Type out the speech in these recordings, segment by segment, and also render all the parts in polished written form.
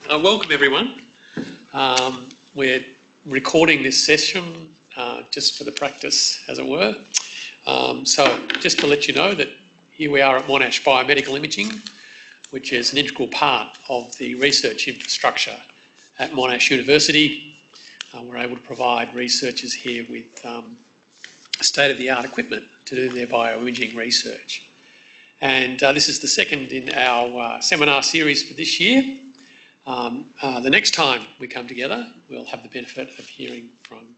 Welcome everyone. We're recording this session just for the practice, as it were. So just to let you know that here we are at Monash Biomedical Imaging, which is an integral part of the research infrastructure at Monash University. We're able to provide researchers here with state-of-the-art equipment to do their bioimaging research. And this is the second in our seminar series for this year. The next time we come together, we'll have the benefit of hearing from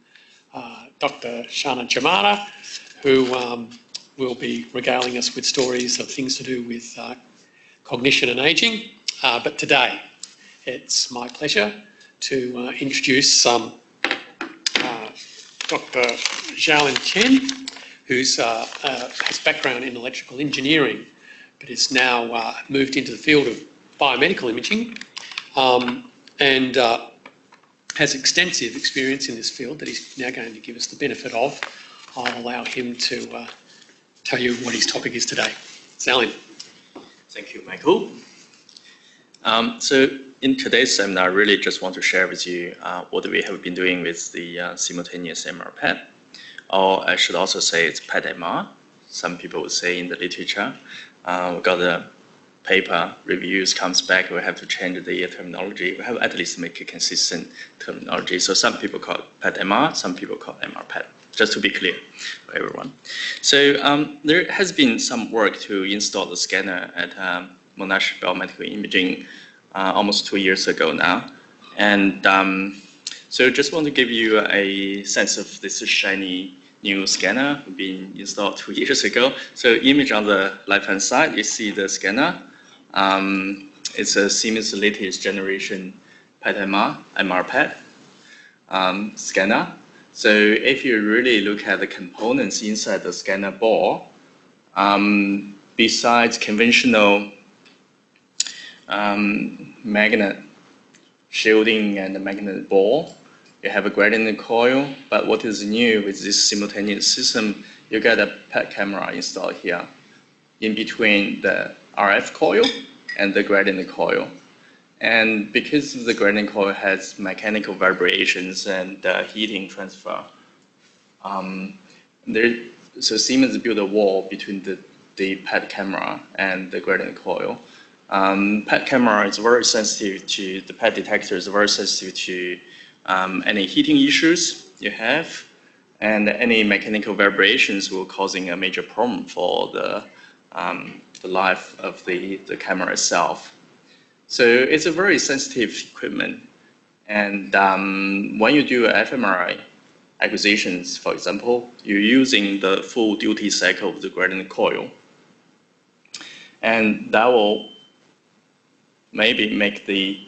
Dr. Zhaolin Chen, who will be regaling us with stories of things to do with cognition and ageing. But today, it's my pleasure to introduce Dr. Zhaolin Chen, who has background in electrical engineering, but is now moved into the field of biomedical imaging. And has extensive experience in this field that he's now going to give us the benefit of. I'll allow him to tell you what his topic is today. Zhaolin. Thank you, Michael. So in today's seminar, I really just want to share with you what we have been doing with the simultaneous MR-PET, or I should also say it's PET-MR. Some people would say in the literature. We got a paper reviews comes back, we have to change the terminology. We have at least make a consistent terminology. So some people call it PET-MR, some people call it MR-PET, just to be clear for everyone. So there has been some work to install the scanner at Monash Biomedical Imaging almost 2 years ago now. And so just want to give you a sense of this shiny new scanner being installed 2 years ago. So image on the left-hand side, you see the scanner. It's a Siemens latest generation PET-MR, MR-PET scanner. So if you really look at the components inside the scanner ball, besides conventional magnet shielding and the magnet ball, you have a gradient coil, but what is new with this simultaneous system, you get a PET camera installed here in between the RF coil and the gradient coil. And because the gradient coil has mechanical vibrations and heating transfer, so Siemens built a wall between the PET camera and the gradient coil. PET camera is very sensitive to, the PET detector is very sensitive to any heating issues you have, and any mechanical vibrations will causing a major problem for the life of the camera itself. So it's a very sensitive equipment. And when you do fMRI acquisitions, for example, you're using the full duty cycle of the gradient coil. And that will maybe make the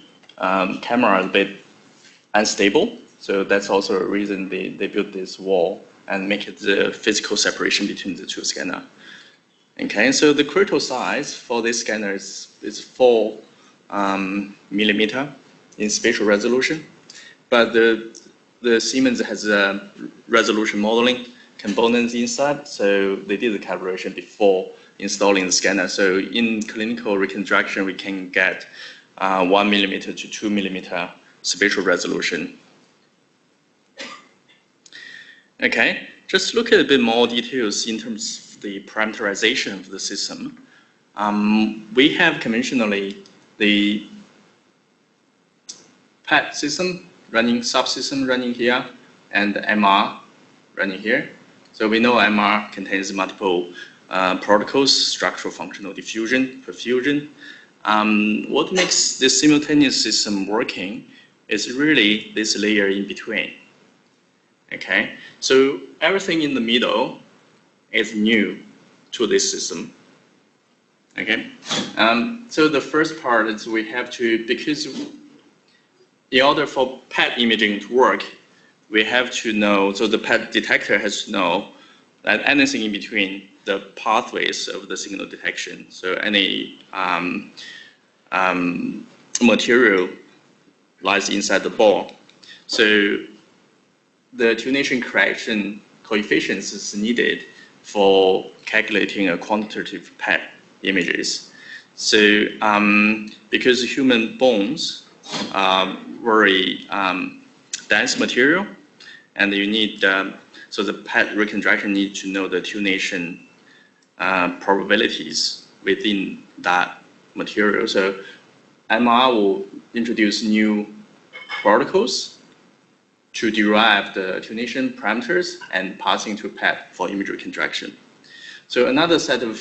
camera a bit unstable. So that's also a reason they built this wall and make it the physical separation between the two scanners. Okay, so the critical size for this scanner is 4 millimeter in spatial resolution, but the Siemens has a resolution modeling components inside, so they did the calibration before installing the scanner. So in clinical reconstruction, we can get 1 millimeter to 2 millimeter spatial resolution. Okay, just look at a bit more details in terms of the parameterization of the system. We have conventionally the PET system running, subsystem running here, and the MR running here. So we know MR contains multiple protocols, structural functional diffusion, perfusion. What makes this simultaneous system working is really this layer in between. Okay, so everything in the middle is new to this system. Okay, so the first part is we have to, because in order for PET imaging to work, we have to know, so the PET detector has to know that anything in between the pathways of the signal detection. So any material lies inside the ball. So the attenuation correction coefficients is needed for calculating a quantitative PET images. So because human bones very dense material, and you need so the PET reconstruction needs to know the tunation probabilities within that material. So MR will introduce new protocols to derive the tunation parameters and passing to PET for image reconstruction. So another set of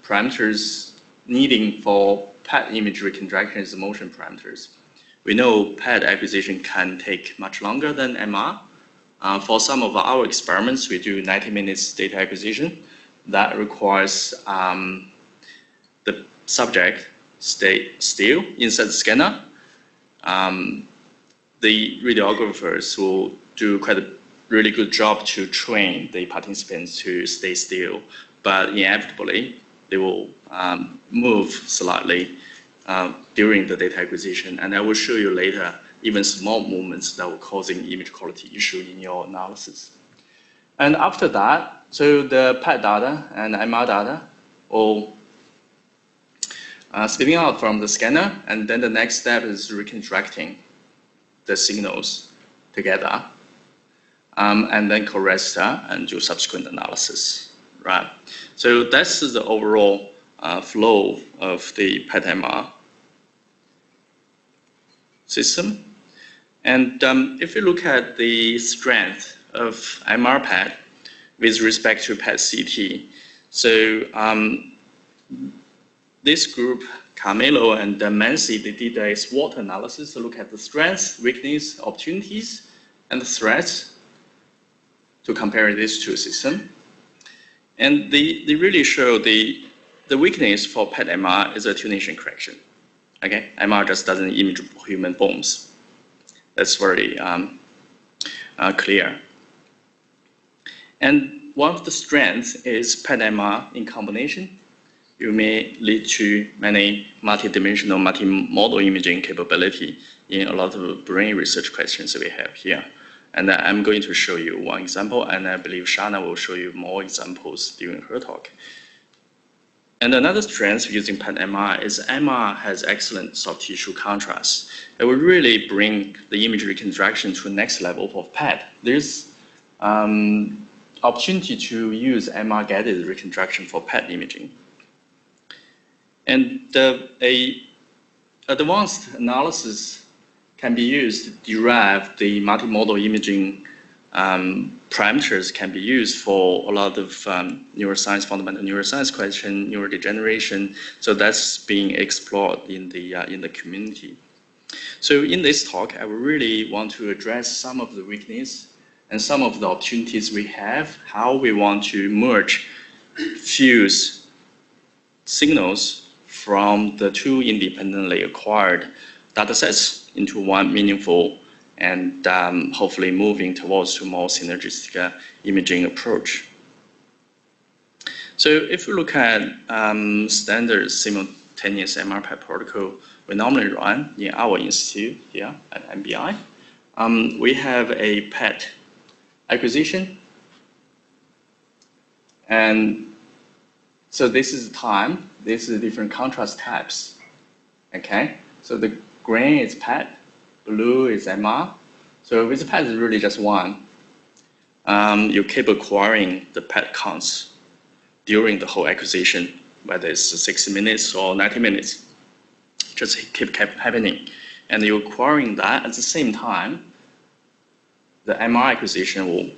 parameters needing for PET image reconstruction is the motion parameters. We know PET acquisition can take much longer than MR. For some of our experiments, we do 90 minutes data acquisition. That requires the subject stay still inside the scanner. The radiographers will do quite a really good job to train the participants to stay still, but inevitably they will move slightly during the data acquisition. And I will show you later even small movements that will causing image quality issue in your analysis. And after that, so the PET data and MR data will spitting out from the scanner, and then the next step is reconstructing the signals together, and then correct and do subsequent analysis, right? So that's the overall flow of the PET MR system. And if you look at the strength of MR-PET with respect to PET CT, so this group, Carmelo and Mansi, they did a SWOT analysis to look at the strengths, weakness, opportunities, and the threats to compare these two systems. And they really show the weakness for PET MR is a tunation correction. Okay, MR just doesn't image human bones. That's very clear. And one of the strengths is PET MR in combination. You may lead to many multi-dimensional, multi-model imaging capability in a lot of brain research questions that we have here. And I'm going to show you one example, and I believe Shana will show you more examples during her talk. And another strength using PET MR is MR has excellent soft tissue contrast. It will really bring the image reconstruction to the next level of PET. There's opportunity to use MR-guided reconstruction for PET imaging. And a advanced analysis can be used to derive the multimodal imaging parameters can be used for a lot of neuroscience, fundamental neuroscience question, neurodegeneration. So that's being explored in the community. So in this talk, I really want to address some of the weakness and some of the opportunities we have, how we want to merge, fuse signals from the two independently acquired datasets into one meaningful and hopefully moving towards a more synergistic imaging approach. So if we look at standard simultaneous MR-PET protocol we normally run in our institute here at MBI, we have a PET acquisition. And so this is time, this is different contrast types, okay? So the green is PET, blue is MR. So with PET is really just one. You keep acquiring the PET counts during the whole acquisition, whether it's 60 minutes or 90 minutes. Just keep happening. And you're acquiring that at the same time, the MR acquisition will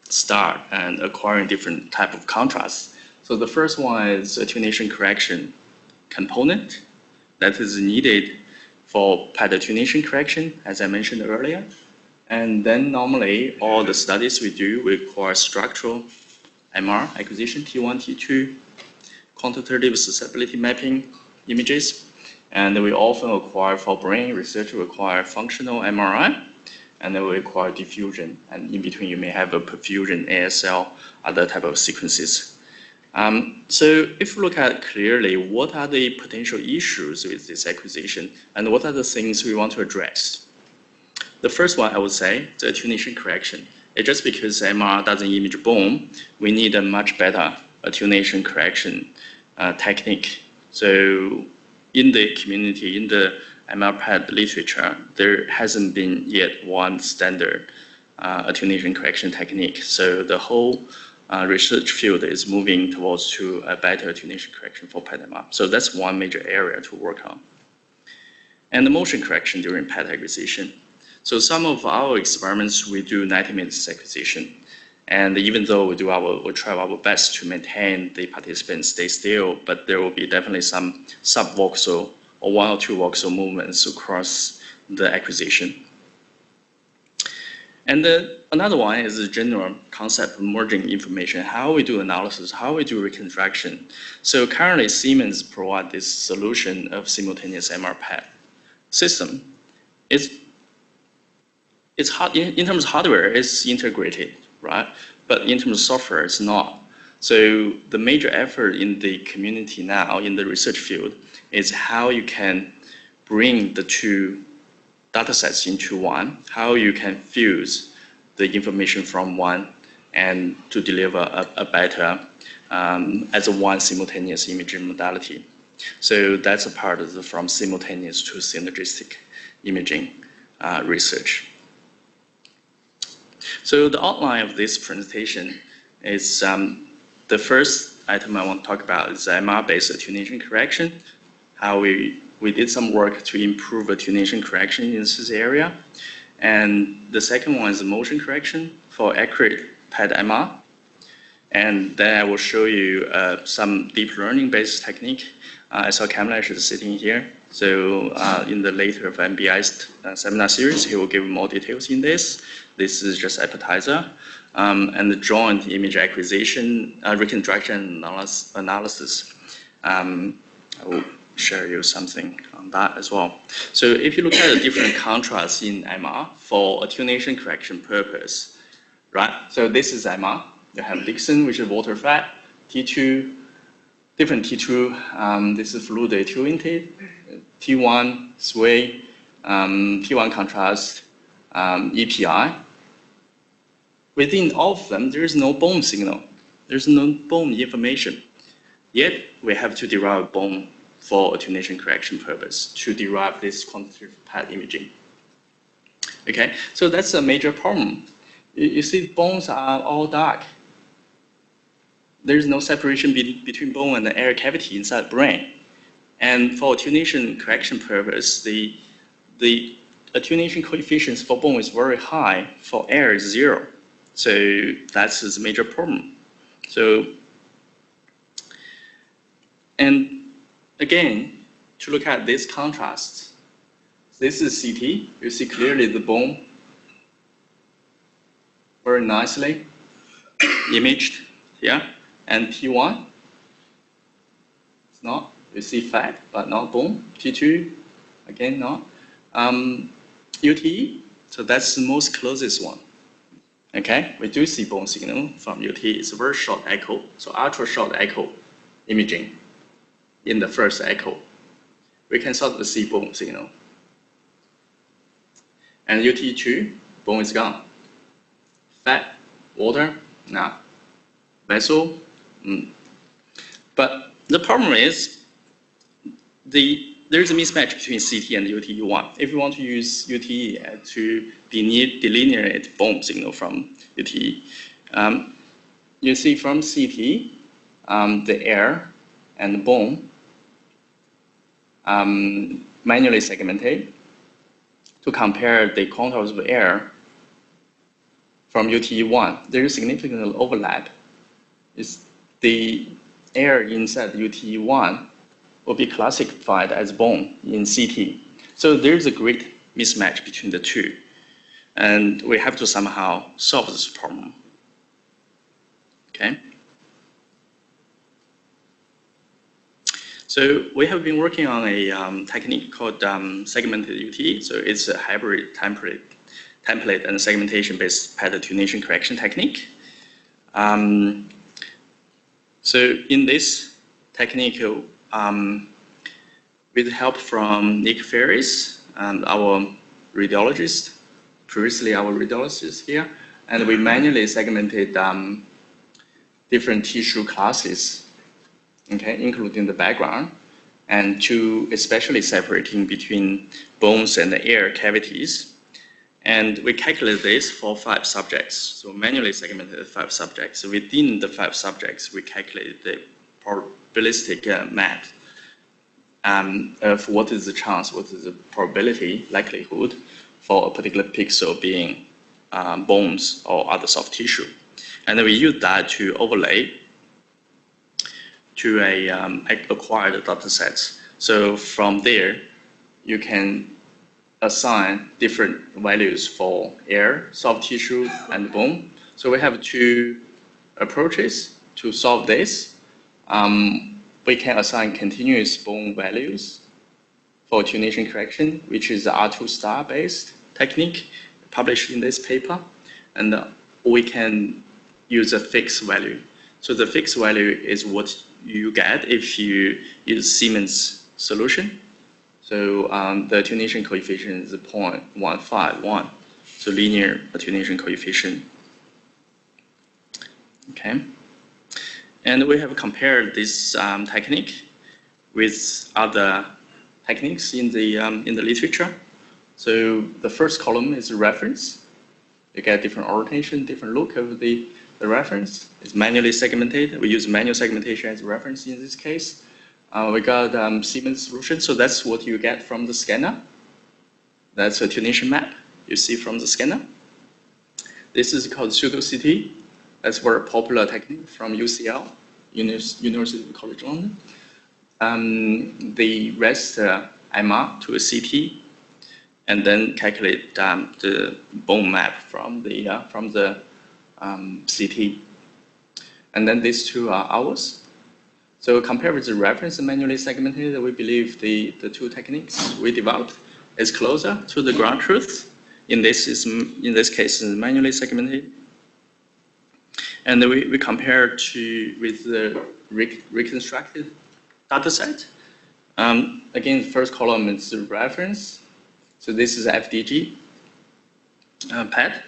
start and acquiring different type of contrasts. So the first one is a tunation correction component that is needed for PET tunation correction, as I mentioned earlier. And then normally all the studies we do require structural MR acquisition, T1, T2, quantitative susceptibility mapping images. And we often acquire for brain research, require functional MRI, and then we require diffusion. And in between you may have a perfusion, ASL, other type of sequences. So if we look at clearly, what are the potential issues with this acquisition and what are the things we want to address? The first one, I would say, the attenuation correction. It's just because MR doesn't image bone, we need a much better attenuation correction technique. So in the community, in the MR-PET literature, there hasn't been yet one standard attenuation correction technique. So the whole research field is moving towards to a better attenuation correction for PET MR. So that's one major area to work on. And the motion correction during PET acquisition. So some of our experiments, we do 90 minutes acquisition. And even though we try our best to maintain the participants stay still, but there will be definitely some subvoxel or 1 or 2 voxel movements across the acquisition. And another one is the general concept of merging information, how we do analysis, how we do reconstruction. So currently Siemens provide this solution of simultaneous MR-PET system. It's hard, in terms of hardware, it's integrated, right? But in terms of software, it's not. So the major effort in the community now, in the research field, is how you can bring the two data sets into one, how you can fuse the information from one and to deliver a better, as a one simultaneous imaging modality. So that's a part of the from simultaneous to synergistic imaging research. So the outline of this presentation is the first item I want to talk about is MR-based attenuation correction, how we did some work to improve attenuation correction in this area. And the second one is the motion correction for accurate PET MR. And then I will show you some deep learning based technique. I saw Kamlesh is sitting here. So in the later of MBI's seminar series, he will give more details in this. This is just appetizer. And the joint image acquisition, reconstruction analysis. I will share you something on that as well. So if you look at the different contrasts in MR for attenuation correction purpose, right? So this is MR. You have Dixon, which is water fat, T2, different T2. This is fluid attenuated, T1 sway, T1 contrast, EPI. Within all of them, there is no bone signal. There's no bone information. Yet, we have to derive bone for attenuation correction purpose to derive this quantitative PET imaging. Okay, so that's a major problem. You see, bones are all dark. There's no separation between bone and the air cavity inside the brain. And for attenuation correction purpose, the attenuation coefficients for bone is very high, for air is 0. So that's a major problem. So, and again, to look at this contrast, this is CT. You see clearly the bone very nicely imaged here. And T1, it's not. You see fat, but not bone. T2, again, not. UTE, so that's the most closest one. Okay, we do see bone signal from UTE. It's a very short echo, so ultra short echo imaging in the first echo. We can start to see bone signal. And UTE2, bone is gone. Fat, water, nah. Vessel, But the problem is there's a mismatch between CT and UTE1. If you want to use UTE to delineate bone signal from UTE, you see from CT, the air and the bone manually segmented to compare the contours of air from UTE1. There is significant overlap. The air inside UTE1 will be classified as bone in CT. So there's a great mismatch between the two. And we have to somehow solve this problem. Okay? So we have been working on a technique called segmented UTE. So it's a hybrid template and segmentation-based PET attenuation correction technique. So in this technique, with help from Nick Ferris and our radiologist, previously our radiologist here, and we manually segmented different tissue classes, okay, including the background. and to especially separating between bones and the air cavities. And we calculate this for 5 subjects. So manually segmented 5 subjects. So within the 5 subjects, we calculate the probabilistic map of what is the chance, what is the probability, likelihood for a particular pixel being bones or other soft tissue. And then we use that to overlay to a acquired data sets. So from there, you can assign different values for air, soft tissue, and bone. So we have 2 approaches to solve this. We can assign continuous bone values for attenuation correction, which is the R2 star based technique published in this paper. And we can use a fixed value. So the fixed value is what you get if you use Siemens solution. So the attenuation coefficient is 0.151, so linear attenuation coefficient. Okay, and we have compared this technique with other techniques in the literature. So the first column is reference. You get different orientation, different look of the reference. It's manually segmented. We use manual segmentation as a reference in this case. We got Siemens solution, so that's what you get from the scanner. That's a attenuation map you see from the scanner. This is called pseudo-CT. That's a very popular technique from UCL, University College London. They rest MR to a CT, and then calculate the bone map from the CT. And then these 2 are ours. So compared with the reference and manually segmented, we believe the 2 techniques we developed is closer to the ground truth. In this case, is manually segmented. And we compare with the reconstructed data set. Again, the first column is the reference. So this is FDG PET.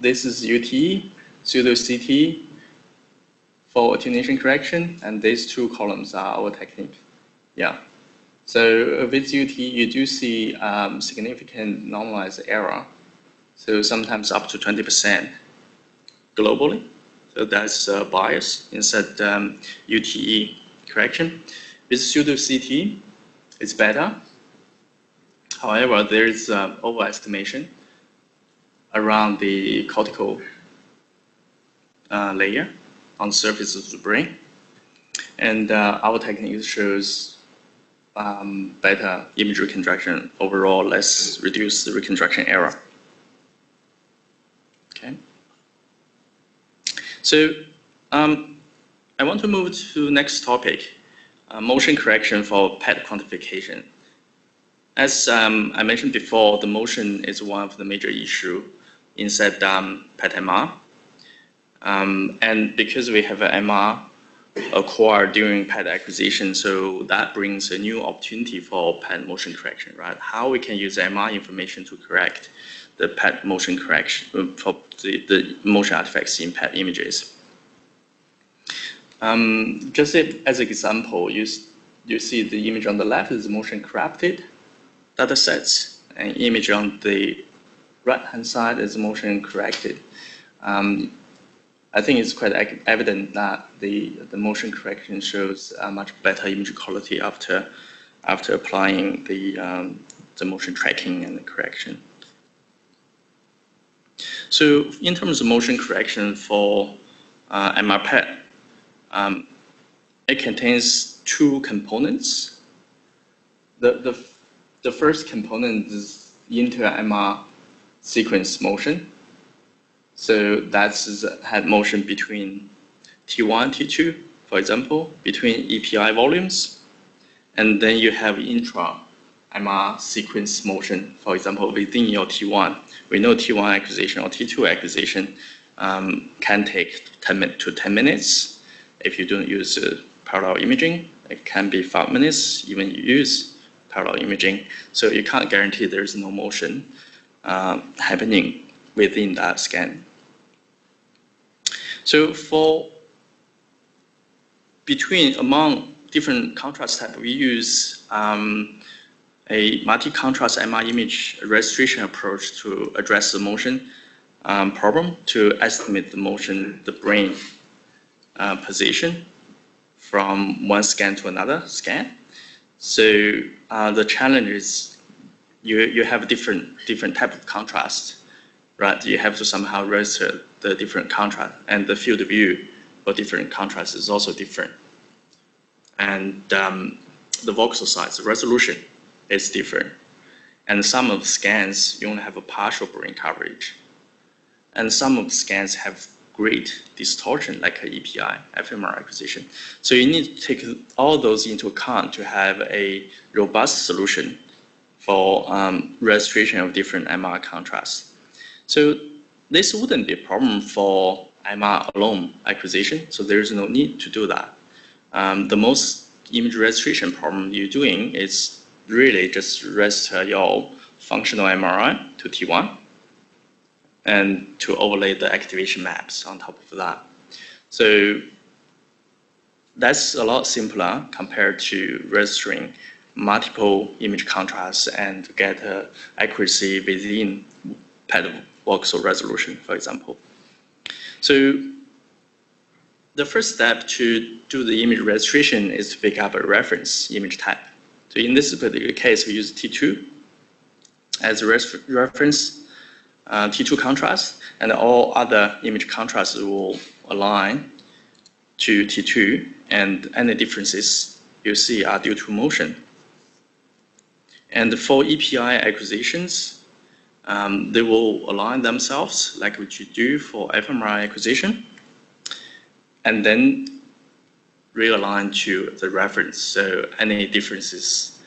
This is UTE, pseudo-CT for attenuation correction, and these 2 columns are our technique. Yeah. So with UTE, you do see significant normalized error. So sometimes up to 20% globally. So that's bias instead UTE correction. With pseudo-CT, it's better. However, there is overestimation around the cortical layer on the surface of the brain. And our technique shows better image reconstruction, overall less reduced reconstruction error. Okay. So I want to move to the next topic, motion correction for PET quantification. As I mentioned before, the motion is one of the major issues inside PET MR. And because we have an MR acquired during PET acquisition, so that brings a new opportunity for PET motion correction, right? How we can use MR information to correct the PET motion correction for the motion artifacts in PET images. Just as an example, you see the image on the left is motion corrected data sets, and image on the right-hand side is motion corrected. I think it's quite evident that the motion correction shows a much better image quality after applying the motion tracking and the correction. So in terms of motion correction for MR-PET, it contains 2 components. The first component is inter-MR sequence motion. So that's head motion between T1, T2, for example, between EPI volumes. And then you have intra-MR sequence motion, for example, within your T1. We know T1 acquisition or T2 acquisition can take 10 to 10 minutes. If you don't use parallel imaging, it can be 5 minutes, even you use parallel imaging. So you can't guarantee there's no motion happening within that scan. So among different contrast type, we use a multi-contrast MR image registration approach to address the motion problem, to estimate the brain position from one scan to another scan. So the challenge is you have different type of contrast, right? You have to somehow register the different contrast, and the field of view for different contrasts is also different. And the voxel size, the resolution is different. And some of the scans, you only have a partial brain coverage. And some of the scans have great distortion, like a EPI, fMRI acquisition. So you need to take all those into account to have a robust solution for registration of different MR contrasts. So this wouldn't be a problem for MR alone acquisition, so there's no need to do that. The most image registration problem you're doing is really just register your functional MRI to T1 and to overlay the activation maps on top of that. So that's a lot simpler compared to registering multiple image contrasts and get accuracy within PET voxel resolution, for example. So the first step to do the image registration is to pick up a reference image type. So in this particular case, we use T2 as a reference T2 contrast, and all other image contrasts will align to T2, and any differences you see are due to motion. And for EPI acquisitions, they will align themselves like what you do for fMRI acquisition, and then realign to the reference. So any differences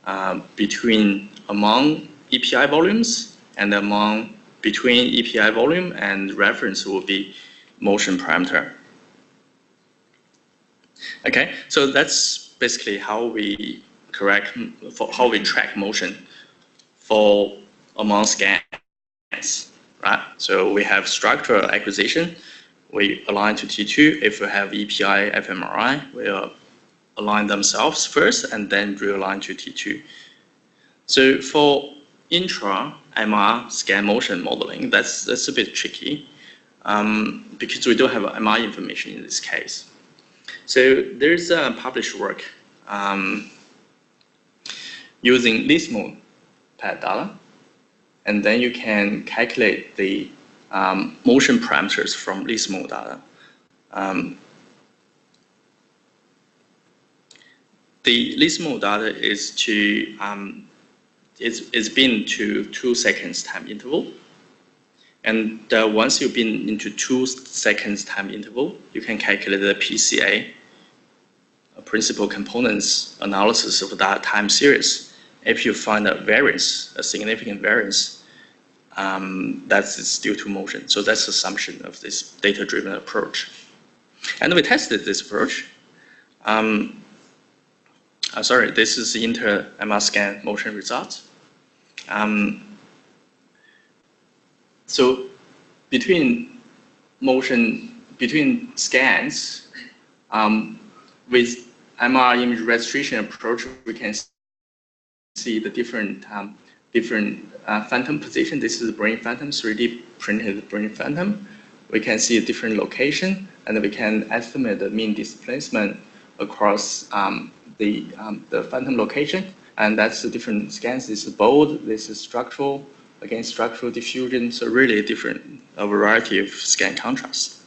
among EPI volumes and between EPI volume and reference will be motion parameter. Okay, so that's basically how we track motion for among scans, right? So we have structural acquisition. We align to T2. If we have EPI, fMRI, we'll align themselves first and then realign to T2. So for intra-MR scan motion modeling, that's a bit tricky because we don't have MR information in this case. So there's a published work using LISMO PET data, and then you can calculate the motion parameters from LISMO data. The LISMO data is been to 2 seconds time interval, and once you've been into 2 seconds time interval, you can calculate the PCA, principal components analysis of that time series. If you find a significant variance, that's due to motion. So that's the assumption of this data-driven approach. And we tested this approach. This is the inter-MR scan motion results. So between scans, with MR image registration approach, we can see the different phantom position. This is the brain phantom, 3D printed brain phantom. We can see a different location, and we can estimate the mean displacement across the phantom location. And that's the different scans. This is bold, this is structural, again, structural diffusion. So really a variety of scan contrasts.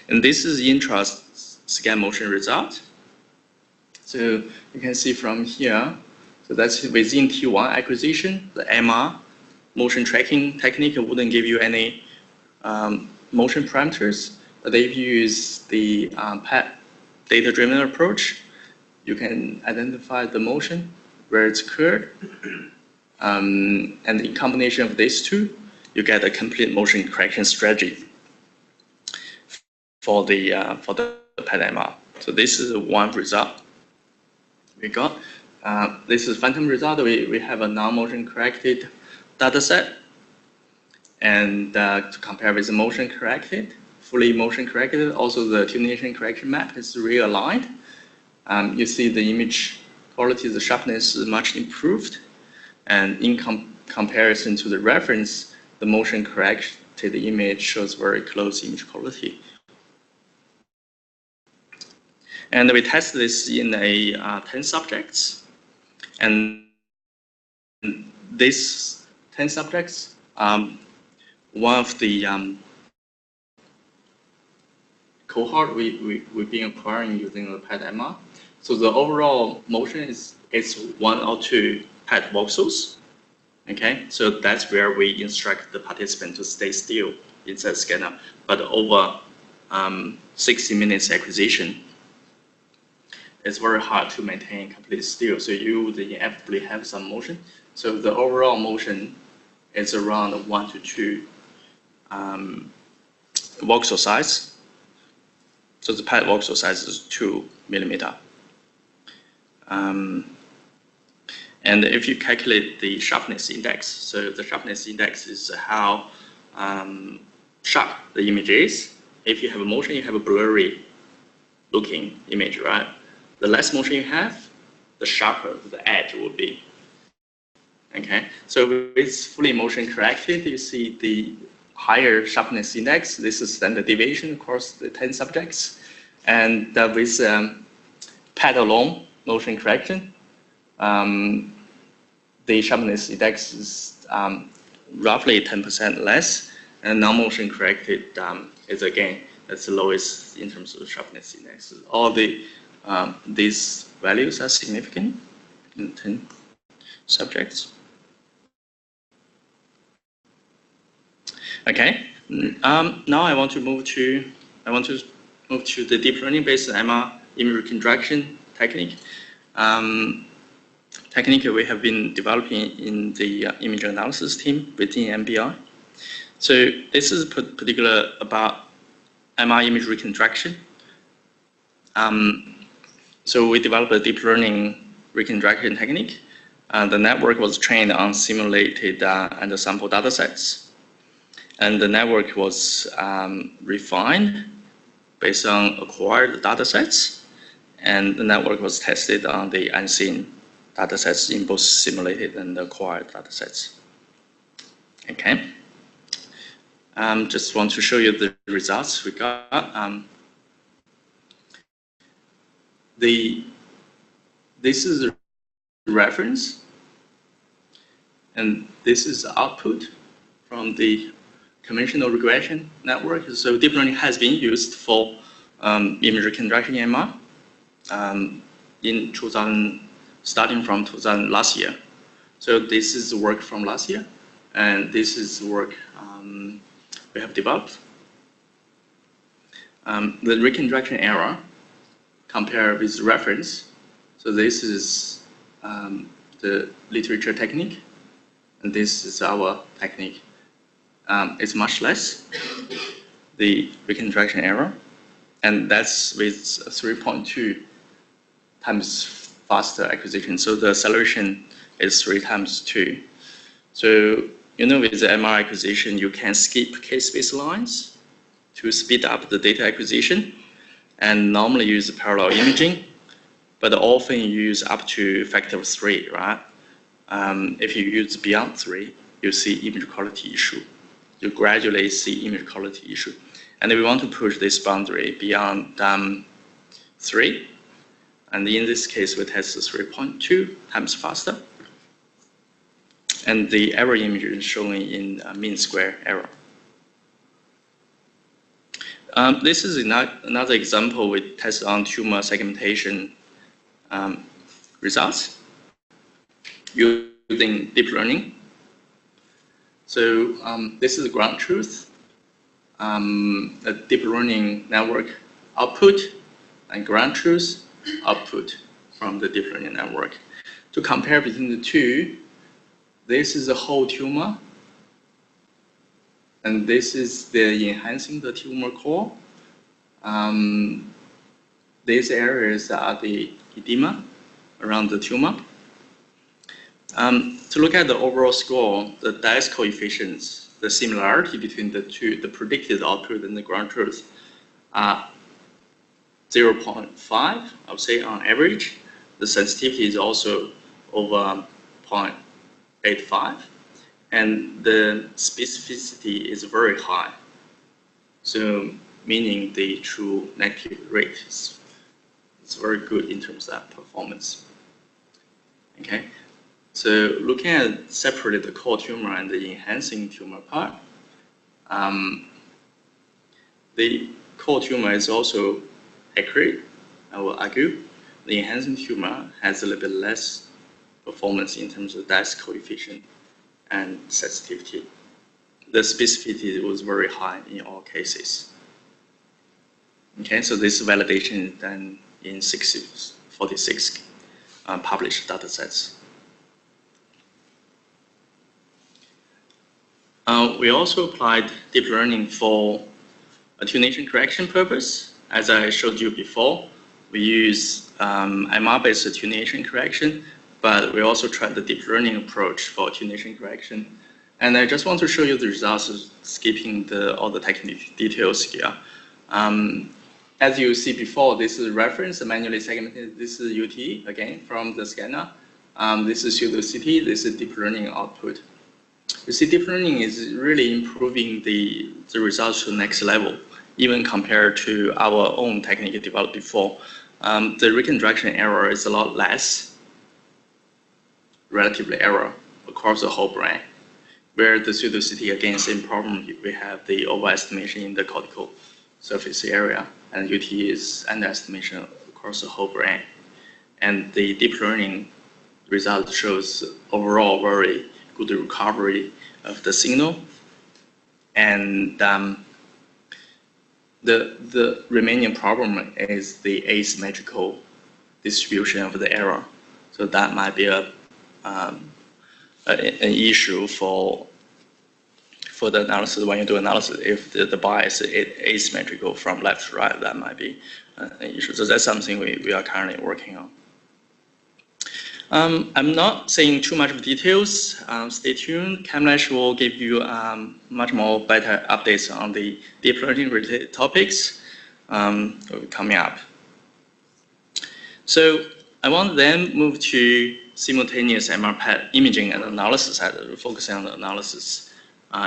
And this is the intra-scan motion result. So you can see from here, so that's within T1 acquisition, the MR motion tracking technique wouldn't give you any motion parameters. But if you use the PET data-driven approach, you can identify the motion, where it's occurred. And in combination of these two, you get a complete motion correction strategy for the PET MR. So this is one result we got. This is phantom result. We have a non-motion corrected data set. And to compare with the motion corrected, fully motion corrected, also the attenuation correction map is realigned. You see the image quality, the sharpness is much improved. And in comparison to the reference, the motion corrected image shows very close image quality. And we tested this in 10 subjects. And these 10 subjects, one of the cohort we've been acquiring using the PET MR. So the overall motion is 1 or 2 PET voxels. Okay, so that's where we instruct the participant to stay still inside the scanner. But over 60 minutes acquisition, it's very hard to maintain complete still. So you would inevitably have some motion. So the overall motion is around 1 to 2 voxel size. So the PET voxel size is 2 millimeter. And if you calculate the sharpness index, so the sharpness index is how sharp the image is. If you have a motion, you have a blurry looking image, right? The less motion you have, the sharper the edge will be. Okay, so with fully motion corrected, you see the higher sharpness index. This is standard deviation across the 10 subjects. And with PET alone motion correction, the sharpness index is roughly 10% less, and non-motion corrected is again that's the lowest in terms of sharpness index. All these values are significant in 10 subjects. Okay, now I want to move to the deep learning based MR image reconstruction technique. Technique we have been developing in the image analysis team within MBI. So this is particular about MR image reconstruction. So we developed a deep learning reconstruction technique. The network was trained on simulated and sample data sets. And the network was refined based on acquired data sets. And the network was tested on the unseen data sets in both simulated and acquired data sets. Okay. Just want to show you the results we got. This is a reference, and this is the output from the conventional regression network. So deep learning has been used for image reconstruction MR starting from 2000 last year. So this is the work from last year, and this is the work we have developed. The reconstruction error compared with reference. So this is the literature technique, and this is our technique. It's much less, the reconstruction error, and that's with 3.2 times faster acquisition. So the acceleration is 3 times 2. So, you know, with the MR acquisition, you can skip k-space lines to speed up the data acquisition, and normally use parallel imaging, but often use up to factor of 3, right? If you use beyond 3, you see image quality issue. You gradually see image quality issue. And we want to push this boundary beyond 3. And in this case, we test 3.2 times faster. And the error image is showing in mean square error. This is another example we test on tumor segmentation results using deep learning. So this is ground truth, a deep learning network output, and ground truth output from the deep learning network. To compare between the two, this is the whole tumor, and this is the enhancing the tumor core. These areas are the edema around the tumor. To look at the overall score, the Dice coefficients, the similarity between the two, the predicted output and the ground truth, are 0.5, I would say on average. The sensitivity is also over 0.85, and the specificity is very high. So meaning the true negative rate is very good in terms of that performance. Okay, so looking at separately the core tumor and the enhancing tumor part, the core tumor is also accurate, I will argue. The enhancing tumor has a little bit less performance in terms of Dice coefficient and sensitivity. The specificity was very high in all cases. Okay, so this validation is done in 46 published datasets. We also applied deep learning for attenuation correction purpose. As I showed you before, we use MR-based attenuation correction, but we also tried the deep learning approach for attenuation correction. And I just want to show you the results, skipping all the technical details here. As you see before, this is reference, manually segmented. This is UT, again, from the scanner. This is pseudo-CT, this is deep learning output. You see, deep learning is really improving the results to the next level, even compared to our own technique developed before. The reconstruction error is a lot less, relatively error, across the whole brain. Where the pseudo-CT, again, same problem, we have the overestimation in the cortical surface area, and UT is underestimation across the whole brain. And the deep learning result shows overall very good recovery of the signal. And the remaining problem is the asymmetrical distribution of the error. So that might be an issue for the analysis. When you do analysis, if the bias is asymmetrical from left to right, that might be an issue. So that's something we are currently working on. I'm not saying too much of details. Stay tuned. Monash will give you much more better updates on the deep learning related topics coming up. So I want to then move to simultaneous MR-PET imaging and analysis, focusing on the analysis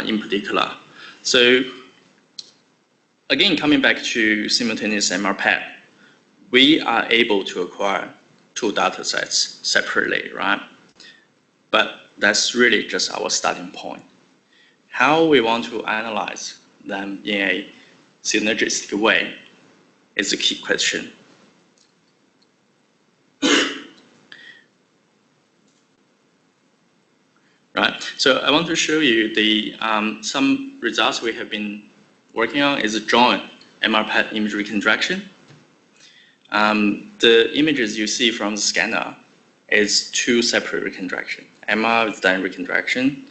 in particular. So again, coming back to simultaneous MR-PET, we are able to acquire two data sets separately, right? But that's really just our starting point. How we want to analyze them in a synergistic way is a key question. Right, so I want to show you the some results we have been working on is joint MR-PET image reconstruction. The images you see from the scanner is two separate reconstruction. MR is done reconstruction,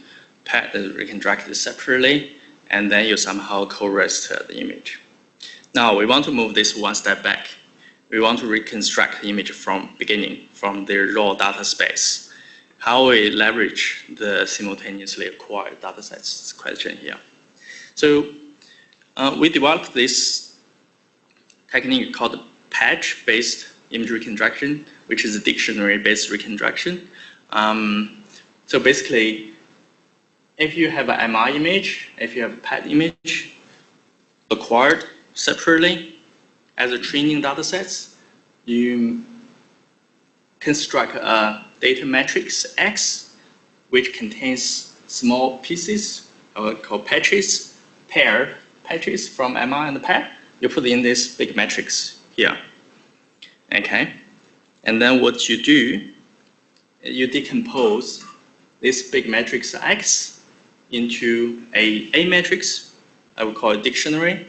PET is reconstructed separately, and then you somehow co-rest the image. Now we want to move this one step back. We want to reconstruct the image from beginning, from the raw data space. How we leverage the simultaneously acquired data sets is the question here. So we developed this technique called patch-based image reconstruction, which is a dictionary-based reconstruction. So basically, if you have an MR image, if you have a PET image acquired separately as a training data sets, you construct a data matrix X, which contains small pieces called patches, paired patches from MR and PET. You put in this big matrix here. Okay, and then what you do, you decompose this big matrix X into a matrix, I would call it dictionary,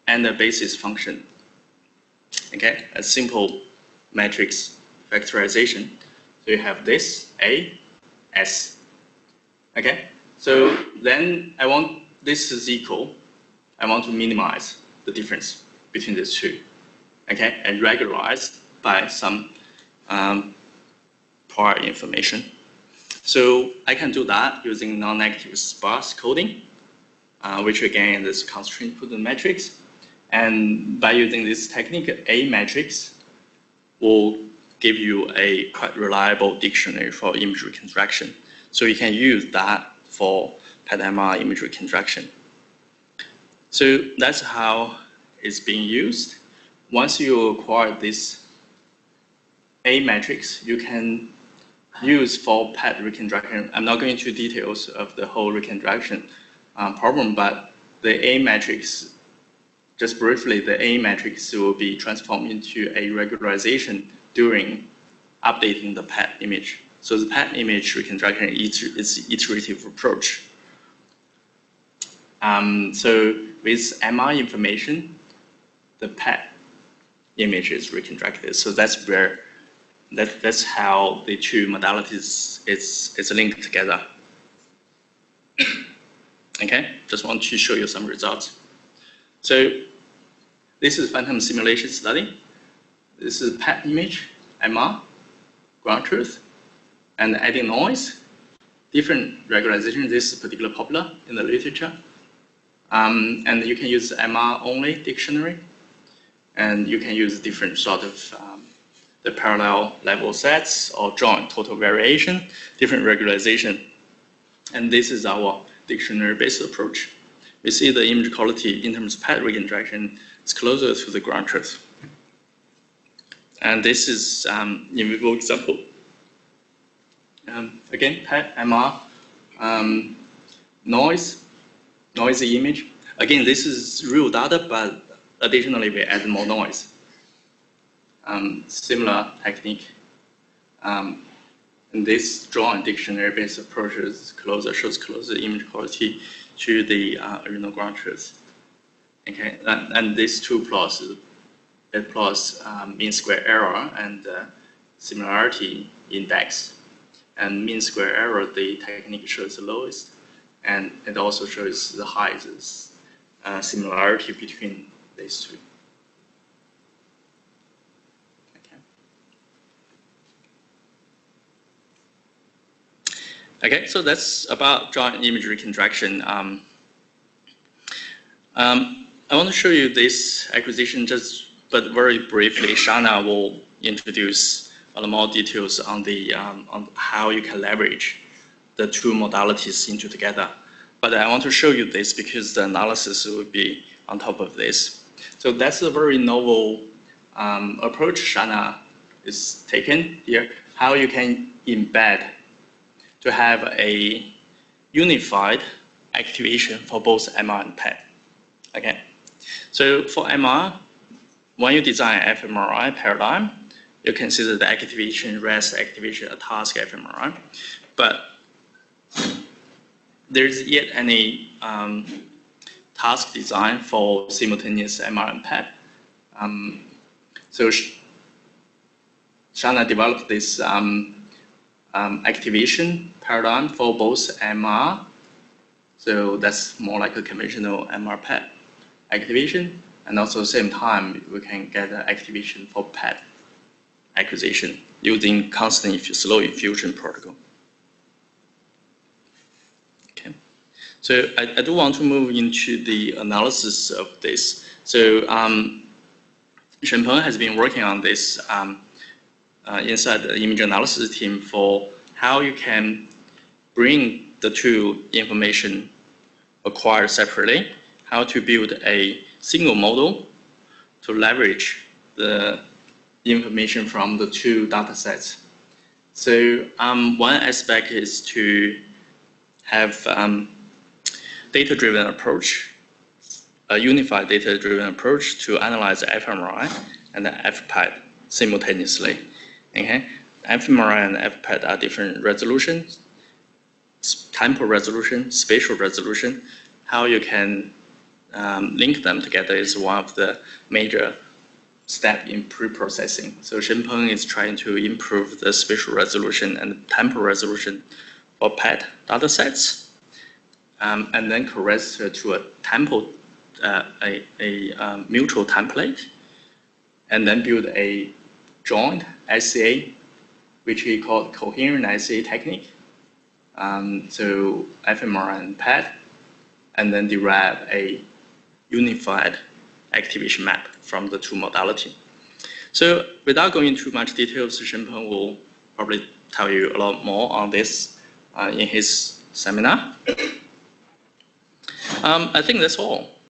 and a basis function. Okay, a simple matrix factorization. So you have this A, S. Okay, so then I want this is equal. I want to minimize the difference between these two. Okay, and regularized by some prior information. So I can do that using non-negative sparse coding, which again is constraint to the matrix. And by using this technique, A matrix will give you a quite reliable dictionary for image reconstruction. So you can use that for PET-MR image reconstruction. So that's how it's being used. Once you acquire this A matrix, you can use for PET reconstruction. I'm not going into details of the whole reconstruction problem, but the A matrix, just briefly, the A matrix will be transformed into a regularization during updating the PET image. So the PET image reconstruction is iterative approach. So with MR information, the PET image is reconstructed. So that's where that's how the two modalities is linked together. Okay, just want to show you some results. So this is phantom simulation study. This is PET image, MR, ground truth, and adding noise. Different regularization. This is particularly popular in the literature. And you can use MR only dictionary, and you can use different sort of the parallel level sets or joint total variation, different regularization. And this is our dictionary-based approach. We see the image quality in terms of PET reconstruction is closer to the ground truth. And this is in vivo example. Again, PET, MR, noisy image. Again, this is real data, but additionally we add more noise. Similar technique. And this joint dictionary-based approach shows closer image quality to the original ground truth. Okay, and these two plots, it plots mean square error and similarity index. And mean square error, the technique shows the lowest, and it also shows the highest similarity between these two. Okay, so that's about joint image reconstruction. I want to show you this acquisition but very briefly. Shana will introduce a lot more details on on how you can leverage the two modalities into together. But I want to show you this because the analysis will be on top of this. So that's a very novel approach Shana is taken here. How you can embed to have a unified activation for both MR and PET. Okay, so for MR, when you design fMRI paradigm, you consider the activation, rest activation, a task fMRI, but there's yet any task design for simultaneous MR and PET. So Shana developed this activation paradigm for both MR, so that's more like a conventional MR-PET activation, and also at the same time we can get an activation for PET acquisition using constant slow infusion protocol. Okay, so I do want to move into the analysis of this. So Shenpeng has been working on this inside the image analysis team for how you can bring the two information acquired separately, how to build a single model to leverage the information from the two data sets. So one aspect is to have data-driven approach, a unified data-driven approach to analyze the fMRI and the fPET simultaneously. Okay, fMRI and fPET are different resolutions, temporal resolution, spatial resolution. How you can link them together is one of the major steps in pre-processing. So Shenpeng is trying to improve the spatial resolution and temporal resolution for PET data sets, and then correct to a temporal, a mutual template, and then build a joint SCA, which we call coherent SCA technique. So fMRI and PET, and then derive a unified activation map from the two modality. So without going into much details, Shenpeng will probably tell you a lot more on this in his seminar. I think that's all.